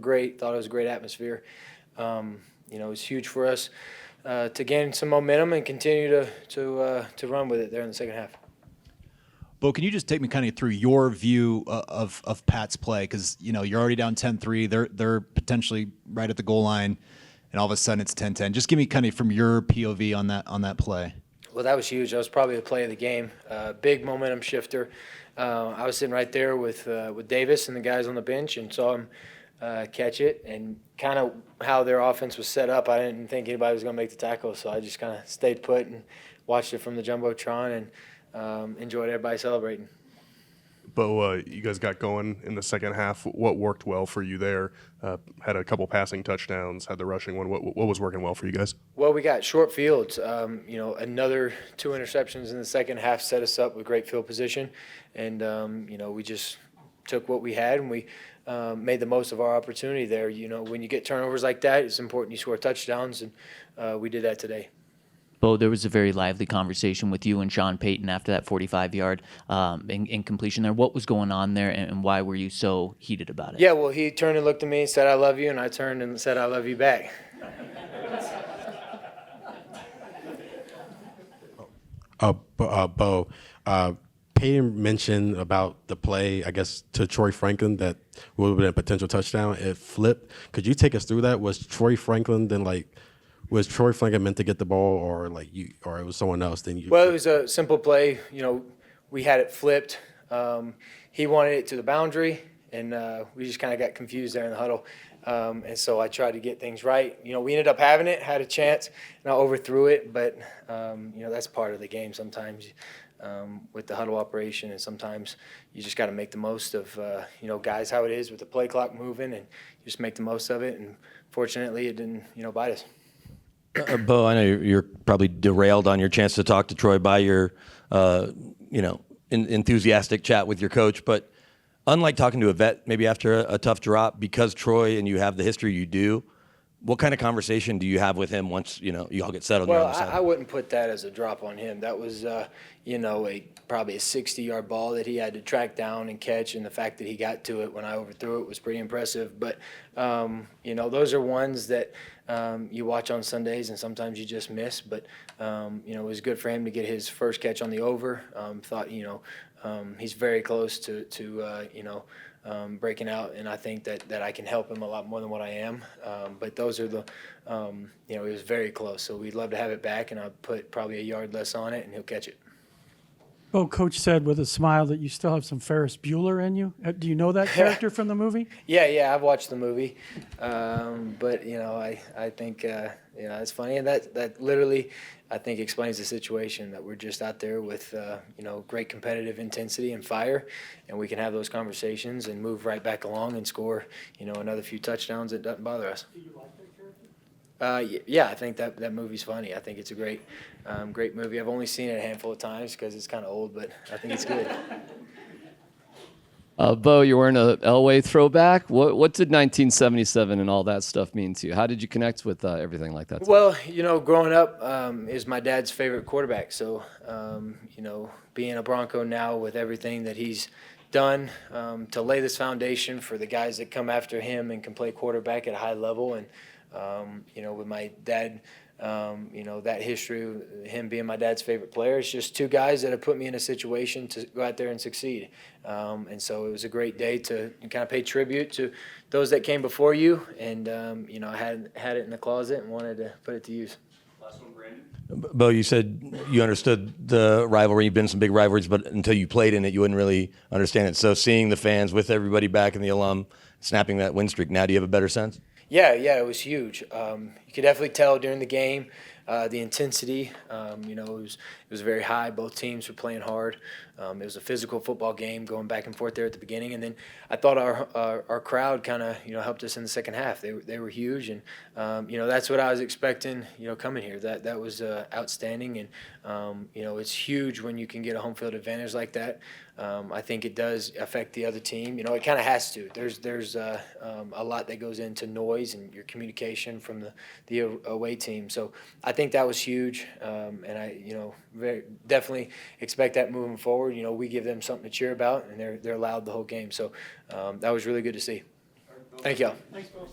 great. Thought it was a great atmosphere. It was huge for us to gain some momentum and continue to run with it there in the second half. Bo, can you just take me kind of through your view of Pat's play? Because, you're already down 10-3. They're potentially right at the goal line, and all of a sudden it's 10-10. Just give me kind of from your POV on that play. Well, that was huge. That was probably the play of the game. Big momentum shifter. I was sitting right there with Davis and the guys on the bench and saw him catch it, and kind of how their offense was set up. I didn't think anybody was going to make the tackle, so I just kind of stayed put and watched it from the Jumbotron and enjoyed everybody celebrating. Bo, you guys got going in the second half. What worked well for you there? Had a couple passing touchdowns, had the rushing one. What was working well for you guys? Well, we got short fields. Another 2 interceptions in the second half set us up with great field position. And, we just took what we had and we made the most of our opportunity there. When you get turnovers like that, it's important you score touchdowns, and we did that today. Bo, there was a very lively conversation with you and Sean Payton after that 45-yard incompletion there. What was going on there, and why were you so heated about it? Yeah, well, he turned and looked at me and said, "I love you," and I turned and said, "I love you back." Bo, Payton mentioned about the play, I guess, to Troy Franklin that would have been a potential touchdown. It flipped. Could you take us through that? Was Troy Franklin meant to get the ball, or or it was someone else? Well, it was a simple play. We had it flipped. He wanted it to the boundary, and we just kind of got confused there in the huddle. And so I tried to get things right. We ended up having it, had a chance, and I overthrew it. But that's part of the game sometimes with the huddle operation, and sometimes you just got to make the most of guys, how it is with the play clock moving, and you just make the most of it. And fortunately, it didn't bite us. Bo, I know you're probably derailed on your chance to talk to Troy by your, enthusiastic chat with your coach. But unlike talking to a vet maybe after a tough drop, because Troy and you have the history you do, what kind of conversation do you have with him once you all get settled? Well, I wouldn't put that as a drop on him. That was probably a 60-yard ball that he had to track down and catch, and the fact that he got to it when I overthrew it was pretty impressive. But those are ones that you watch on Sundays, and sometimes you just miss. But it was good for him to get his first catch on the over. He's very close to breaking out, and I think that I can help him a lot more than what I am. But those are it was very close. So we'd love to have it back, and I'll put probably a yard less on it, and he'll catch it. Bo, Coach said with a smile that you still have some Ferris Bueller in you. Do you know that character from the movie? Yeah, I've watched the movie. But, I think, it's funny. And that literally, I think, explains the situation, that we're just out there with, great competitive intensity and fire, and we can have those conversations and move right back along and score, another few touchdowns. It doesn't bother us. Do you like that character? Yeah, I think that movie's funny. I think it's a great movie. I've only seen it a handful of times because it's kind of old, but I think it's good. Bo, you're wearing a Elway throwback. What did 1977 and all that stuff mean to you? How did you connect with everything like that? Well, growing up is my dad's favorite quarterback. So, being a Bronco now with everything that he's done to lay this foundation for the guys that come after him and can play quarterback at a high level, and with my dad, that history, him being my dad's favorite player, it's just two guys that have put me in a situation to go out there and succeed. And so it was a great day to kind of pay tribute to those that came before you. And, I had it in the closet and wanted to put it to use. Last one, Brandon. Bo, you said you understood the rivalry. You've been in some big rivalries, but until you played in it, you wouldn't really understand it. So seeing the fans with everybody back in the alum, snapping that win streak, now do you have a better sense? Yeah, it was huge. You could definitely tell during the game, the intensity. It was very high. Both teams were playing hard. It was a physical football game going back and forth there at the beginning, and then I thought our crowd kind of helped us in the second half. They were huge, and that's what I was expecting. Coming here, that was outstanding, and it's huge when you can get a home field advantage like that. I think it does affect the other team. It kind of has to. There's a lot that goes into noise and your communication from the away team. So I think that was huge, and I definitely expect that moving forward. We give them something to cheer about, and they're loud the whole game. So that was really good to see. Thank y'all. Thanks, Bo.